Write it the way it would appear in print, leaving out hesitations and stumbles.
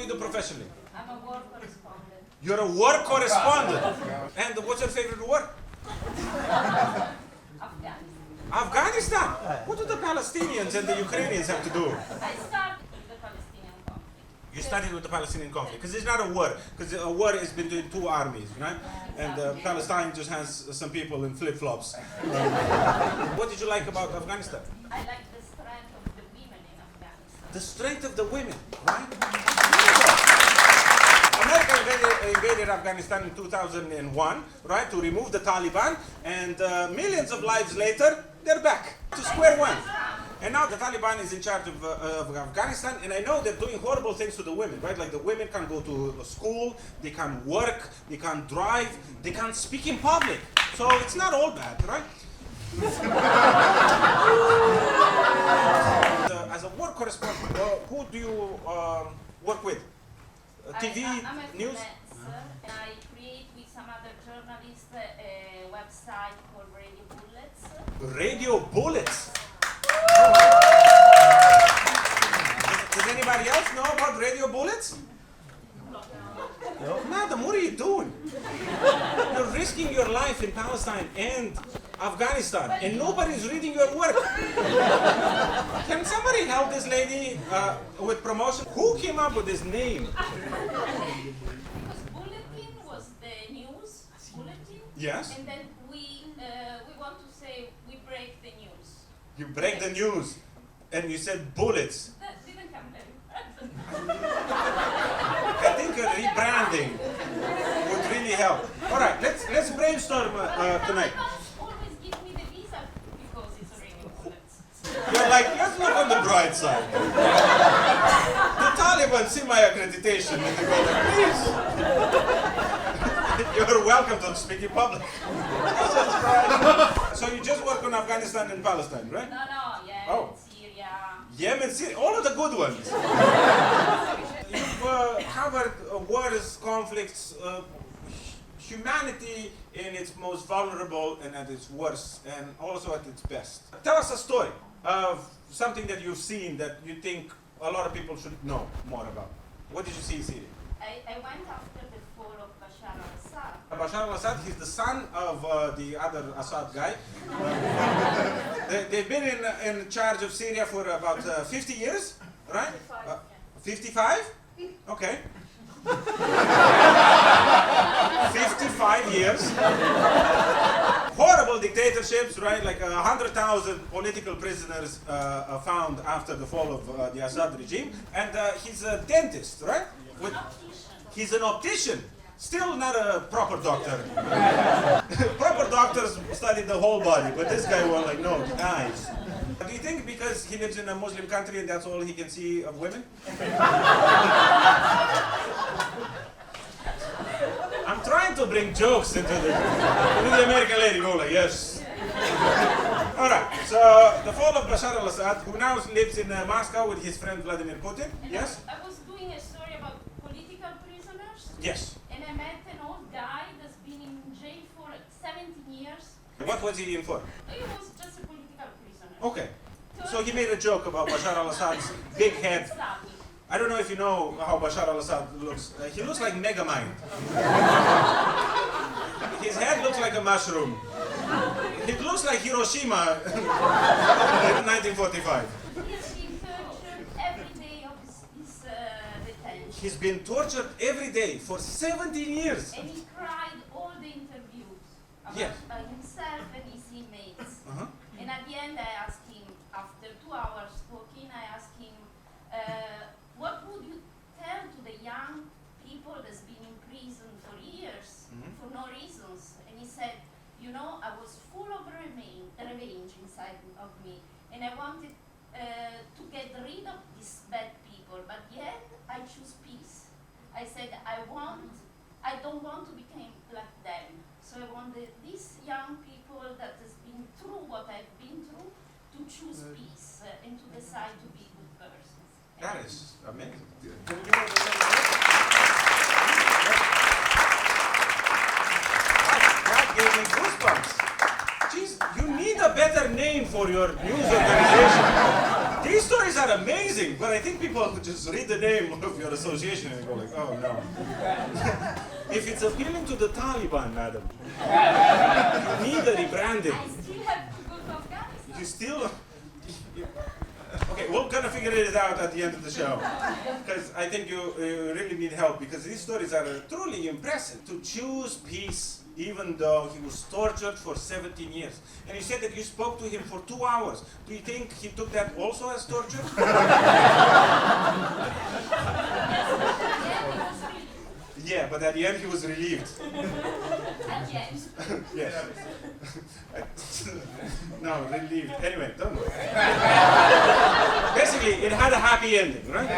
you do professionally? I'm a war correspondent. You're a war correspondent. And what's your favorite war? Afghanistan. Afghanistan? What do the Palestinians and the Ukrainians have to do? I started with the Palestinian conflict. You started with the Palestinian conflict, because it's not a war, because a war has been between two armies, right? And Palestine just has some people in flip-flops. What did you like about Afghanistan? I like the strength of the women in Afghanistan. The strength of the women, right? America invaded Afghanistan in 2001, right, to remove the Taliban, and millions of lives later, they're back to square one. And now the Taliban is in charge of Afghanistan, and I know they're doing horrible things to the women, right? Like the women can't go to school, they can't work, they can't drive, they can't speak in public. So it's not all bad, right? As a war correspondent, who do you work with? TV, I'm a news? freelancer, and I create with some other journalists a website called Radio Bullets. Radio Bullets. Does anybody else know about Radio Bullets? No. Madam, what are you doing? You're risking your life in Palestine and Afghanistan, and nobody's reading your work. Can somebody help this lady with promotion? Who came up with this name? Because bulletin was the news bulletin. Yes. And then we want to say we break the news. You break the news, and you said bullets. That didn't come very I think rebranding would really help. All right, let's brainstorm tonight. Always give me the visa because it's Radio Bullets. You're like, let's look on the bright side. The Taliban see my accreditation and they go like, please. You're welcome to speak in public. So you just work on Afghanistan and Palestine, right? No, yeah, Oh. Syria. Yemen, Syria, all of the good ones. You've covered wars, conflicts, humanity in its most vulnerable and at its worst, and also at its best. Tell us a story of something that you've seen that you think a lot of people should know more about. What did you see in Syria? I went after the fall of Bashar al-Assad. Bashar al-Assad, he's the son of the other Assad guy. They've been in charge of Syria for about 50 years, right? 55? Okay. 55 years. Horrible dictatorships, right? Like 100,000 political prisoners found after the fall of the Assad regime. And he's a dentist, right? He's an optician. Still not a proper doctor. Proper doctors study the whole body, but this guy was like, no, the eyes. Do you think because he lives in a Muslim country and that's all he can see of women? I'm trying to bring jokes into the American lady go like, yes. All right, so the fall of Bashar al-Assad, who now lives in Moscow with his friend Vladimir Putin, yes? I was doing a story about political prisoners. Yes. And I met an old guy that's been in jail for 17 years. What was he in for? He was just a political prisoner. Okay. So he made a joke about Bashar al-Assad's big head. I don't know if you know how Bashar al-Assad looks. He looks like Megamind. His head looks like a mushroom. It looks like Hiroshima in 1945. He's been tortured every day of his detention. He's been tortured every day for 17 years. And he cried all the interviews about Yes. himself and his inmates. Uh-huh. And at the end I asked him, after 2 hours talking, I asked him, what would you tell to the young people that's been in prison for years, for no reasons? And he said, you know, I was full of revenge inside of me, and I wanted to get rid of these bad people, but yet I choose peace. I said, I don't want to become like them. So I want these young people that has been through what I've been through to choose peace and to decide to be good persons. That is amazing. That gave me goosebumps. Jeez, you need a better name for your news organization. These stories are amazing, but I think people would just read the name of your association and go like, oh no. If it's appealing to the Taliban, madam, you need a rebranding. I still have to go to Afghanistan. You still... Okay, we're gonna figure it out at the end of the show. Because I think you really need help, because these stories are truly impressive. To choose peace, even though he was tortured for 17 years. And you said that you spoke to him for 2 hours. Do you think he took that also as torture? Yeah, but at the end he was relieved. At the end. Yes. No, relieved. Anyway, don't worry. Basically, it had a happy ending, right?